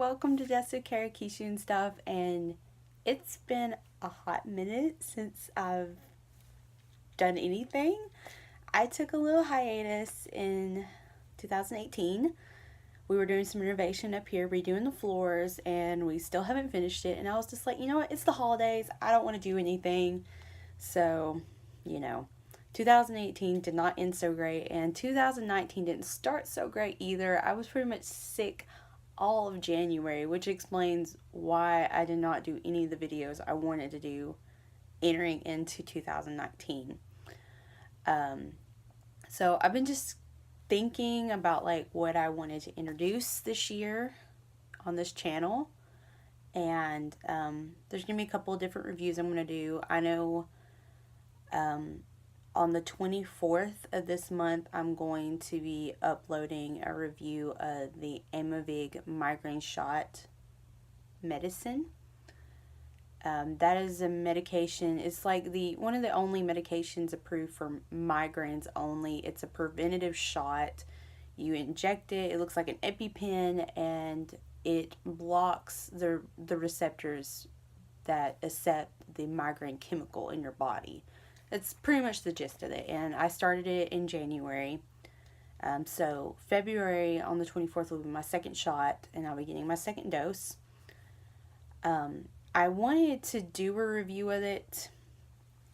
welcome to Desu Karakishu and stuff, and it's been a hot minute since I've done anything. I took a little hiatus in 2018. We were doing some renovation up here, redoing the floors, and we still haven't finished it, and I was just like, you know what, it's the holidays, I don't want to do anything, so, you know. 2018 did not end so great, and 2019 didn't start so great either. I was pretty much sick all of January, which explains why I did not do any of the videos I wanted to do entering into 2019. So I've been just thinking about like what I wanted to introduce this year on this channel, and there's gonna be a couple of different reviews I'm gonna do. I know on the 24th of this month, I'm going to be uploading a review of the Aimovig migraine shot medicine. That is a medication. It's like one of the only medications approved for migraines only. It's a preventative shot. You inject it. It looks like an EpiPen, and it blocks the receptors that accept the migraine chemical in your body. It's pretty much the gist of it, and I started it in January. So February on the 24th will be my second shot, and I'll be getting my second dose. I wanted to do a review of it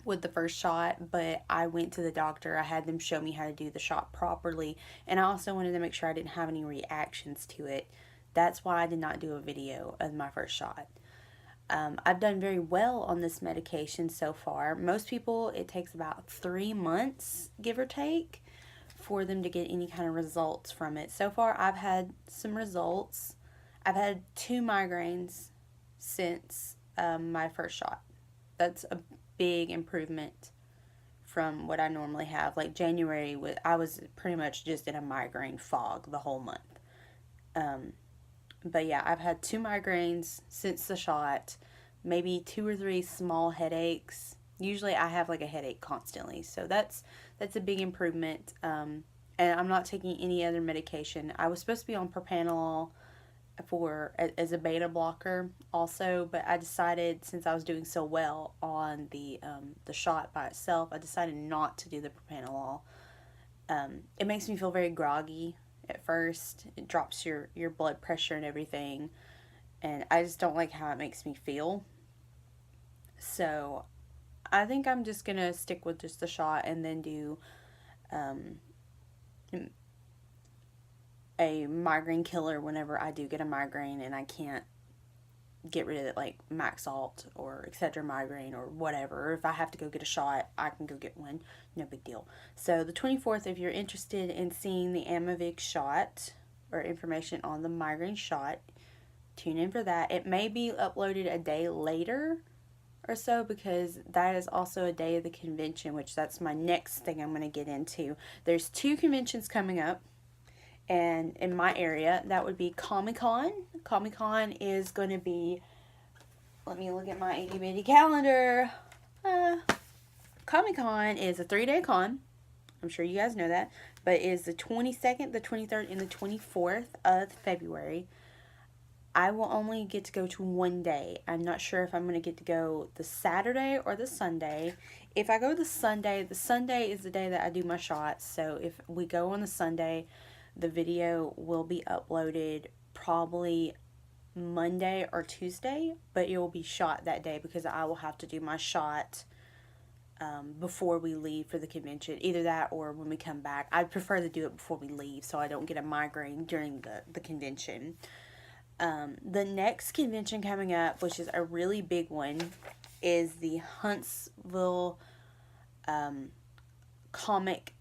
with the first shot, but I went to the doctor. I had them show me how to do the shot properly, and I also wanted to make sure I didn't have any reactions to it. That's why I did not do a video of my first shot. I've done very well on this medication so far. Most people, it takes about 3 months, give or take, for them to get any kind of results from it. So far, I've had some results. I've had 2 migraines since my first shot. That's a big improvement from what I normally have. Like January, I was pretty much just in a migraine fog the whole month. But yeah, I've had 2 migraines since the shot, maybe 2 or 3 small headaches. Usually I have like a headache constantly, so that's a big improvement. And I'm not taking any other medication. I was supposed to be on propranolol as a beta blocker also, but I decided, since I was doing so well on the shot by itself, I decided not to do the propranolol. It makes me feel very groggy at first. It drops your blood pressure and everything, and I just don't like how it makes me feel. So I think I'm just gonna stick with just the shot and then do a migraine killer whenever I do get a migraine and I can't get rid of it, like Maxalt or Excedrin migraine or whatever. Or if I have to go get a shot, I can go get one. No big deal. So the 24th, if you're interested in seeing the Aimovig shot or information on the migraine shot, tune in for that. It may be uploaded a day later or so, because that is also a day of the convention, which that's my next thing I'm going to get into. There's 2 conventions coming up, and in my area, that would be Comic-Con. Comic-Con is going to be, let me look at my itty bitty calendar. Comic-Con is a 3-day con. I'm sure you guys know that. But it is the 22nd, the 23rd, and the 24th of February. I will only get to go to one day. I'm not sure if I'm going to get to go the Saturday or the Sunday. If I go the Sunday is the day that I do my shots. So if we go on the Sunday, the video will be uploaded probably Monday or Tuesday, but it will be shot that day because I will have to do my shot before we leave for the convention. Either that or when we come back. I'd prefer to do it before we leave so I don't get a migraine during the convention. The next convention coming up, which is a really big one, is the Huntsville Comic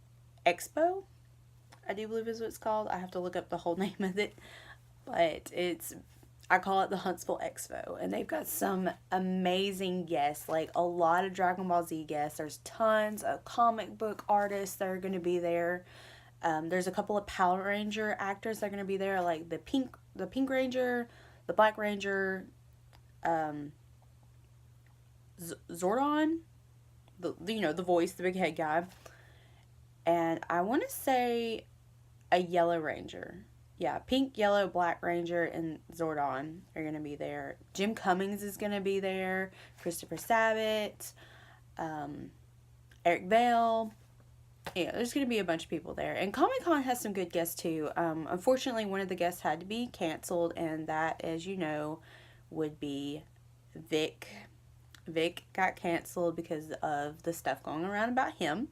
Expo. I do believe is what it's called. I have to look up the whole name of it, but I call it the Huntsville Expo, and they've got some amazing guests, like a lot of Dragon Ball Z guests. There's tons of comic book artists that are going to be there. There's a couple of Power Ranger actors that are going to be there, like the Pink Ranger, the Black Ranger, Zordon, the voice, the big head guy, and I want to say a Yellow Ranger. yeah, Pink, Yellow, Black Ranger, and Zordon are going to be there. Jim Cummings is going to be there. Christopher Sabat, Eric Vale. Yeah, there's going to be a bunch of people there. And Comic-Con has some good guests, too. Unfortunately, one of the guests had to be canceled, and that, as you know, would be Vic. Vic got canceled because of the stuff going around about him.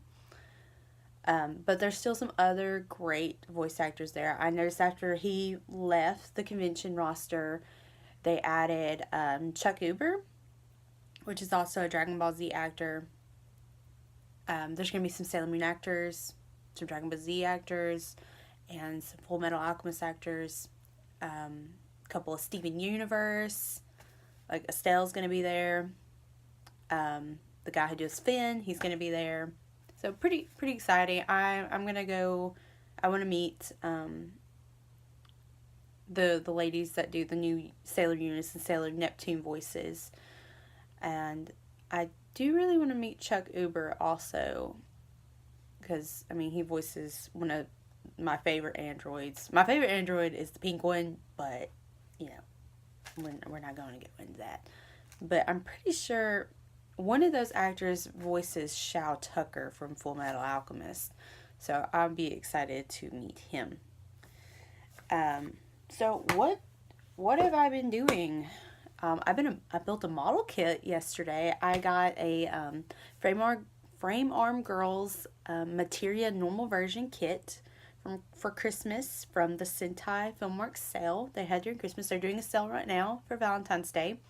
But there's still some other great voice actors there. I noticed after he left the convention roster, they added Chuck Uber, which is also a Dragon Ball Z actor. There's going to be some Sailor Moon actors, some Dragon Ball Z actors, and some Full Metal Alchemist actors. A couple of Steven Universe. Like Estelle's going to be there. The guy who does Finn, he's going to be there. So pretty exciting. I'm going to go, I want to meet the ladies that do the new Sailor Uranus and Sailor Neptune voices. And I do really want to meet Chuck Uber also, because, I mean, he voices one of my favorite androids. My favorite android is the pink one, but, you know, we're not going to get into that. But I'm pretty sure one of those actors voices Shao Tucker from Full Metal Alchemist. So I'll be excited to meet him. So what have I been doing? I built a model kit yesterday. I got a Frame Arm Girls Materia Normal Version kit for Christmas from the Sentai Filmworks sale they had during Christmas. They're doing a sale right now for Valentine's Day.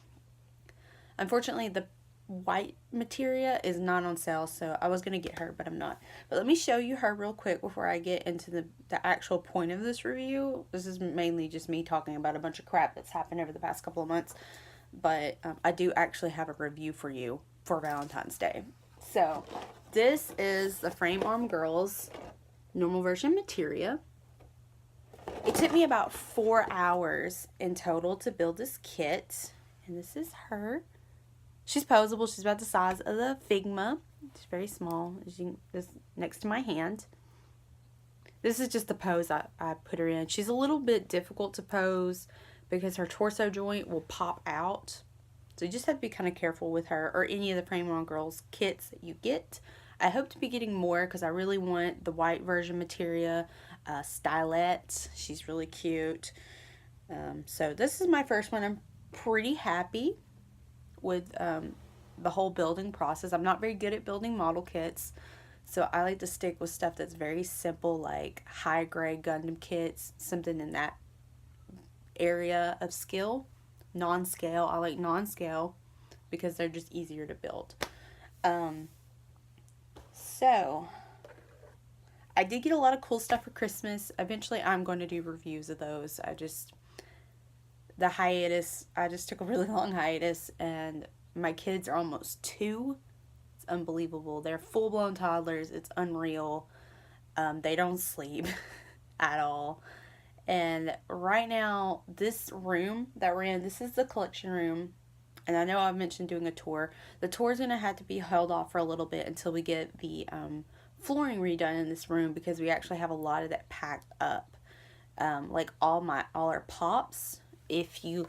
Unfortunately, the white materia is not on sale, so I was going to get her, but I'm not. But let me show you her real quick before I get into the actual point of this review. This is mainly just me talking about a bunch of crap that's happened over the past couple of months, but I do actually have a review for you for Valentine's Day. So this is the Frame Arm Girls Normal Version materia. It took me about 4 hours in total to build this kit, and this is her. She's posable. She's about the size of the Figma. She's very small. She's next to my hand. This is just the pose I put her in. She's a little bit difficult to pose because her torso joint will pop out. So you just have to be kind of careful with her or any of the Frame On Girls kits that you get. I hope to be getting more because I really want the white version materia. Stylette. She's really cute. So this is my first one. I'm pretty happy with the whole building process. I'm not very good at building model kits, so I like to stick with stuff that's very simple, like high grade Gundam kits, something in that area of skill. Non-scale, I like non-scale because they're just easier to build. So I did get a lot of cool stuff for Christmas. Eventually I'm going to do reviews of those. I just took a really long hiatus, and my kids are almost 2. It's unbelievable. They're full-blown toddlers. It's unreal. They don't sleep at all. And right now, this room that we're in, this is the collection room. And I know I've mentioned doing a tour. The tour is going to have to be held off for a little bit until we get the flooring redone in this room, because we actually have a lot of that packed up. Like all our pops. If you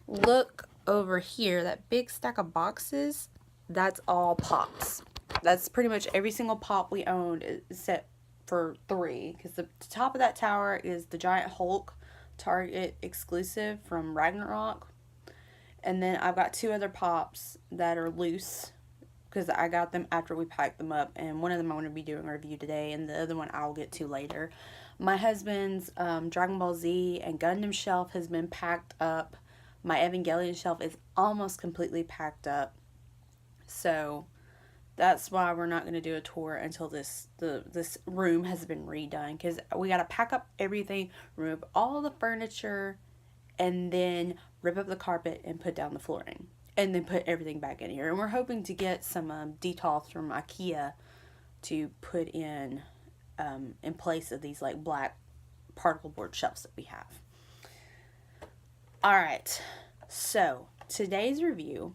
look over here, that big stack of boxes, that's all pops. That's pretty much every single pop we owned, except for 3. Because the top of that tower is the Giant Hulk Target exclusive from Ragnarok. And then I've got 2 other pops that are loose, because I got them after we packed them up. And one of them I want to be doing a review today, and the other one I'll get to later. My husband's Dragon Ball Z and Gundam shelf has been packed up. My Evangelion shelf is almost completely packed up. So that's why we're not going to do a tour until this room has been redone. Because we got to pack up everything, remove all the furniture, and then rip up the carpet and put down the flooring. And then put everything back in here. And we're hoping to get some detolf from IKEA to put in place of these like black particle board shelves that we have. Alright, so today's review,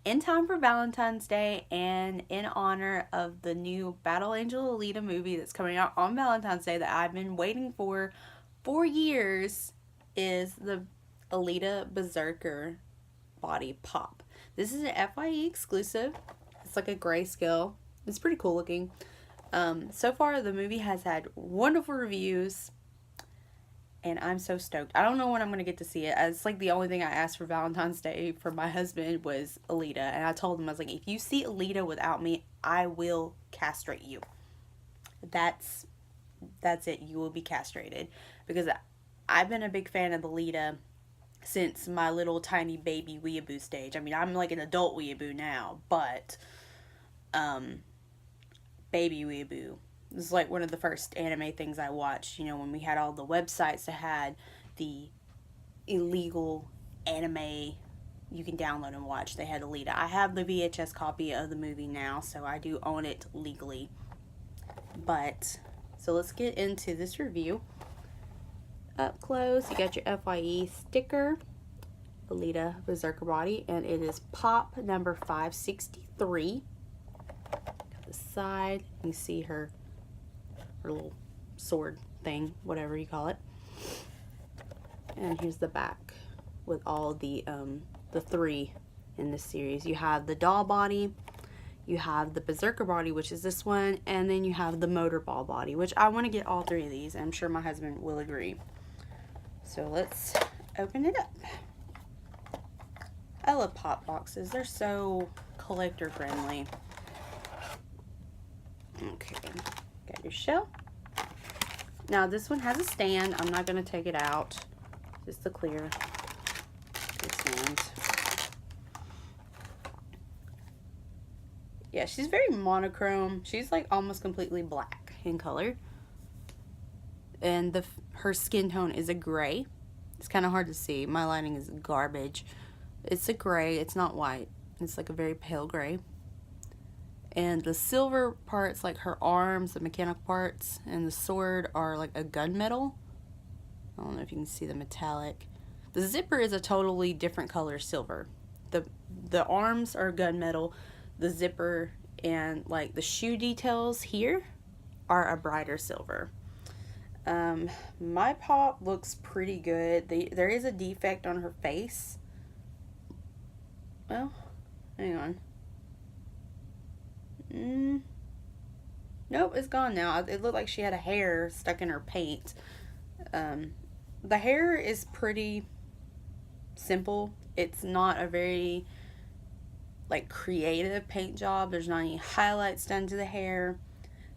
in time for Valentine's Day and in honor of the new Battle Angel Alita movie that's coming out on Valentine's Day that I've been waiting for 4 years is the Alita Berserker body pop. This is an FYE exclusive. It's like a grayscale. It's pretty cool looking. So far, the movie has had wonderful reviews, and I'm so stoked. I don't know when I'm going to get to see it. It's like the only thing I asked for Valentine's Day for my husband was Alita, and I told him, I was like, if you see Alita without me, I will castrate you. That's it. You will be castrated, because I've been a big fan of Alita since my little tiny baby weeaboo stage. I mean, I'm like an adult weeaboo now, but baby weeaboo. This is like one of the first anime things I watched, you know, when we had all the websites that had the illegal anime you can download and watch. They had Alita. I have the VHS copy of the movie now, so I do own it legally. But, so let's get into this review. Up close, you got your FYE sticker, Alita Berserker body, and it is pop number 563. Side, you see her little sword thing, whatever you call it, and here's the back with all the 3 in this series. You have the doll body, you have the Berserker body, which is this one, and then you have the motorball body, which I want to get all 3 of these. I'm sure my husband will agree. So let's open it up. I love pop boxes. They're so collector friendly. Okay, got your shell. Now this one has a stand. I'm not going to take it out. Just the clear stand. Yeah, she's very monochrome. She's like almost completely black in color. And her skin tone is a gray. It's kind of hard to see. My lighting is garbage. It's a gray. It's not white. It's like a very pale gray. And the silver parts, like her arms, the mechanical parts, and the sword are like a gunmetal. I don't know if you can see the metallic. The zipper is a totally different color silver. The arms are gunmetal. The zipper and like the shoe details here are a brighter silver. My pop looks pretty good. There is a defect on her face. Well, hang on. Nope, it's gone now. It looked like she had a hair stuck in her paint. The hair is pretty simple. It's not a very like creative paint job. There's not any highlights done to the hair.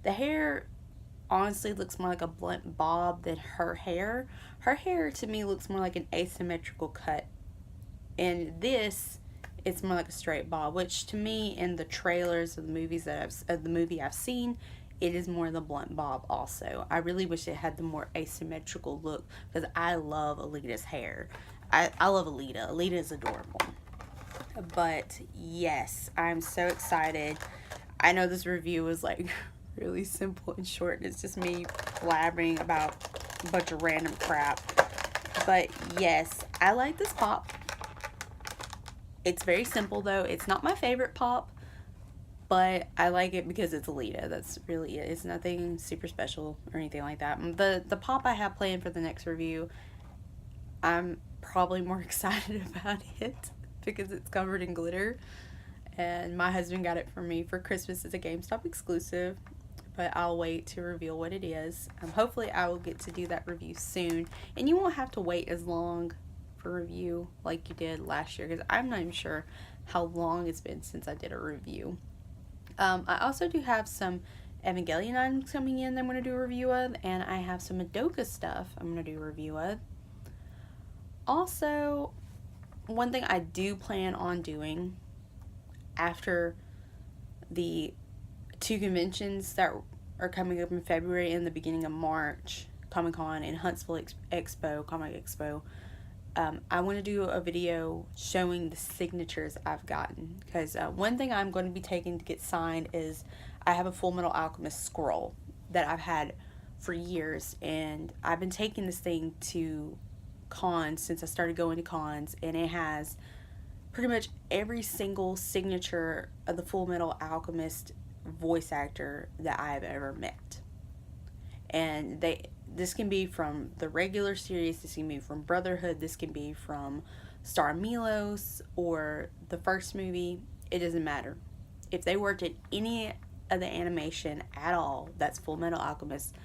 The hair honestly looks more like a blunt bob than her hair. Her hair to me looks more like an asymmetrical cut. And this, it's more like a straight bob, which to me in the trailers of the movies of the movie I've seen, it is more the blunt bob also. I really wish it had the more asymmetrical look, because I love Alita's hair. I love Alita. Alita is adorable. But yes, I'm so excited. I know this review was like really simple and short. It's just me blabbering about a bunch of random crap. But yes, I like this pop. It's very simple though. It's not my favorite pop, but I like it because it's Alita. That's really it. It's nothing super special or anything like that. The pop I have planned for the next review, I'm probably more excited about it because it's covered in glitter. And my husband got it for me for Christmas as a GameStop exclusive, but I'll wait to reveal what it is. Hopefully I will get to do that review soon, and you won't have to wait as long for review like you did last year, because I'm not even sure how long it's been since I did a review. I also do have some Evangelion items coming in that I'm going to do a review of, and I have some Madoka stuff I'm going to do a review of. Also, one thing I do plan on doing after the 2 conventions that are coming up in February and the beginning of March, Comic-Con and Huntsville Expo, Comic Expo, I want to do a video showing the signatures I've gotten, because one thing I'm going to be taking to get signed is I have a Full Metal Alchemist scroll that I've had for years, and I've been taking this thing to cons since I started going to cons, and it has pretty much every single signature of the Full Metal Alchemist voice actor that I've ever met. And this can be from the regular series, this can be from Brotherhood, this can be from Star Milos or the first movie. It doesn't matter. If they worked at any of the animation at all, that's Full Metal Alchemist,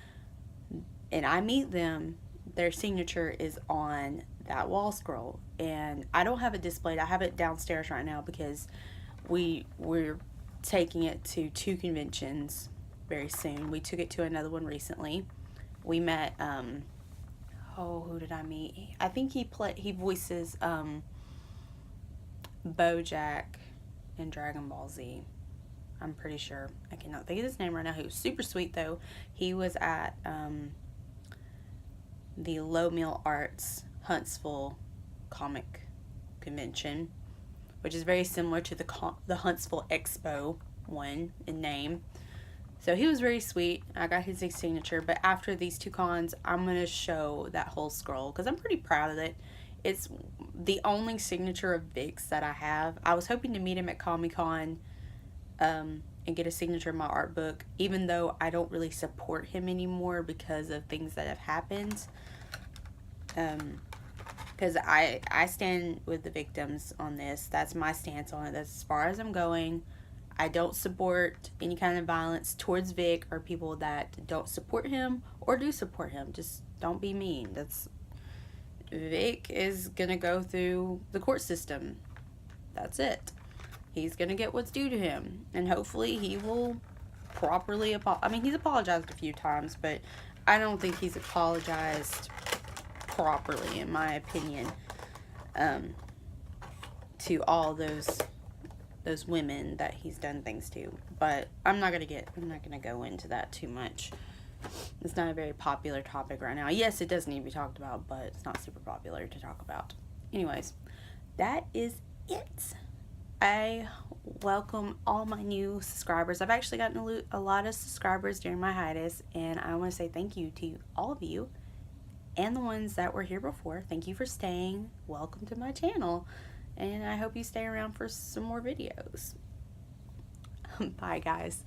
and I meet them, their signature is on that wall scroll. And I don't have it displayed. I have it downstairs right now because we're taking it to 2 conventions very soon. We took it to another one recently. We met who did I meet? I think he voices Bojack in Dragon Ball Z. I'm pretty sure. I cannot think of his name right now. He was super sweet though. He was at the Low Mill Arts Huntsville comic convention, which is very similar to the Huntsville Expo one in name. So he was very sweet. I got his signature. But after these 2 cons, I'm going to show that whole scroll because I'm pretty proud of it. It's the only signature of Vic's that I have. I was hoping to meet him at Comic-Con and get a signature of my art book, even though I don't really support him anymore because of things that have happened. Because I stand with the victims on this. That's my stance on it. That's as far as I'm going. I don't support any kind of violence towards Vic or people that don't support him or do support him. Just don't be mean. Vic is gonna go through the court system. That's it. He's gonna get what's due to him, and hopefully he will properly he's apologized a few times, but I don't think he's apologized properly, in my opinion, to all those women that he's done things to. But I'm not gonna go into that too much. It's not a very popular topic right now. Yes, it does need to be talked about, but it's not super popular to talk about. Anyways, that is it. I welcome all my new subscribers. I've actually gotten a lot of subscribers during my hiatus, and I want to say thank you to all of you and the ones that were here before. Thank you for staying. Welcome to my channel, and I hope you stay around for some more videos. Bye, guys.